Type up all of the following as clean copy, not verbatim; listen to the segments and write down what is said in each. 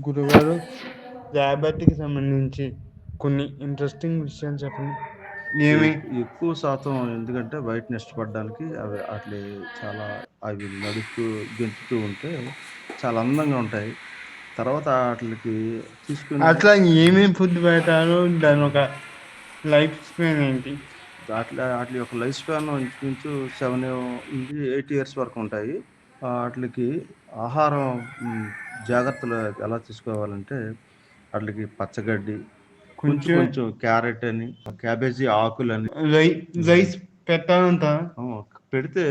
గురుగారు, డయాబెటిక్‌కి సంబంధించి కొన్ని ఇంట్రెస్టింగ్ విషయాలు చెప్పండి. ఏమి ఎక్కువ శాతం ఎందుకంటే బయటని ఇష్టపడడానికి అవి ఆటిలి చాలా అవి నడుస్తూ, గెంతుతూ ఉంటే చాలా అందంగా ఉంటాయి. తర్వాత ఆటిలికి తీసుకునే అట్లా ఏమేమి ఫుడ్ పెడతారు? దానొక లైఫ్ స్పాన్ ఏంటి? ఆటిలి యొక్క లైఫ్ స్పాన్ ఇంచుమించు 7-8 ఇయర్స్ వరకు ఉంటాయి. ఆటిలికి ఆహారం జాగ్రత్తలు ఎలా తీసుకోవాలంటే ఆటిలికి పచ్చగడ్డి, కొంచెం కొంచెం కొంచెం క్యారెట్ అని, క్యాబేజీ ఆకులని రై రైస్ పెట్టాలంటారా? పెడితే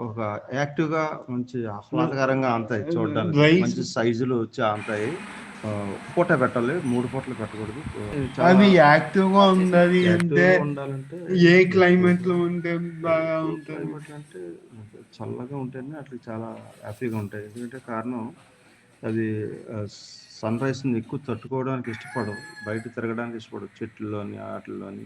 ఒక యాక్టివ్‌గా మంచి ఆహ్లాదకరంగా ఆనతాయి చూడడానికి. రైస్ మంచి సైజులో వచ్చి ఆనతాయి. పూటే పెట్టాలి. 3 పూటలు పెట్టకూడదు. చాలా అవి యాక్టివ్‌గా ఉండాలి అంటే యాక్టివ్‌గా ఉండాలంటే ఏ ఎక్కువగా క్లైమేట్‌లో ఉంటే బాగా ఎక్కువ ఉంటుంది? క్లైమేట్ అంటే చల్లగా ఉంటేనే ఆటిలికి చాలా హ్యాపీగా ఉంటాయి. ఎందుకంటే కారణం అవి సన్‌రైజ్‌ని ఎక్కువ తట్టుకోవడానికి ఇష్టపడవు. బయట తిరగడానికి ఇష్టపడవు. చెట్లలోని, ఆటిల్లోని.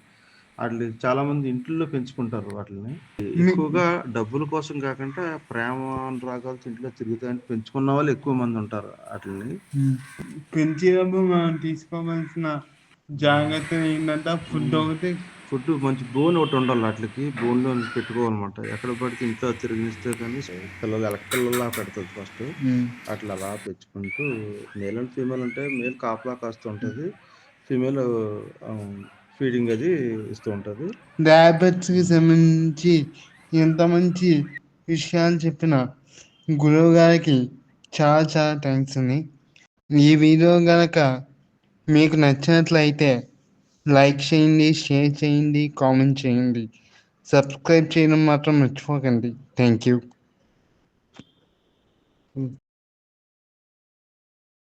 ఆటిలిని చాలామంది ఇంట్లల్లో పెంచుకుంటారు వాటిల్ని. మీ ఎక్కువగా డబ్బుల కోసం కాకుండా ప్రేమ అనురాగాలతో ఇంట్లో తిరుగుతాయని పెంచుకున్న వాళ్ళు ఎక్కువ మంది ఉంటారు ఆటిల్ని. పెంచేటప్పుడు మనం తీసుకోవాల్సిన జాగ్రత్తలు ఏంటంటే ఫుడ్ ఒకటి ఫుడ్ మంచి బోన్ ఒకటి ఉండాలి ఆటిలకి. బోన్‌లో పెట్టుకోవాలన్నమాట. ఎక్కడ పడితే ఇంట్లో తిరగనిస్తే కానీ పిల్లలు ఎలక పిల్లల్లా పెడతది ఫస్టు. అట్లా అలా పెంచుకుంటూ మేల్ అండ్ ఫీమేల్ ఉంటే మేల్ కాపలా కాస్తూ ఉంటది. ఫీమేల్ ఫీడింగ్ అది ఇస్తూ ఉంటది. డయాబెటిక్స్‌కి సంబంధించి ఎంత మంచి విషయాలు చెప్పిన గురువు గారికి చాలా చాలా థ్యాంక్స్ అండి. ఈ వీడియో గనక మీకు నచ్చినట్లయితే లైక్ చేయండి, షేర్ చేయండి, కామెంట్ చేయండి. సబ్స్క్రైబ్ చేయడం మాత్రం మర్చిపోకండి. Thank you.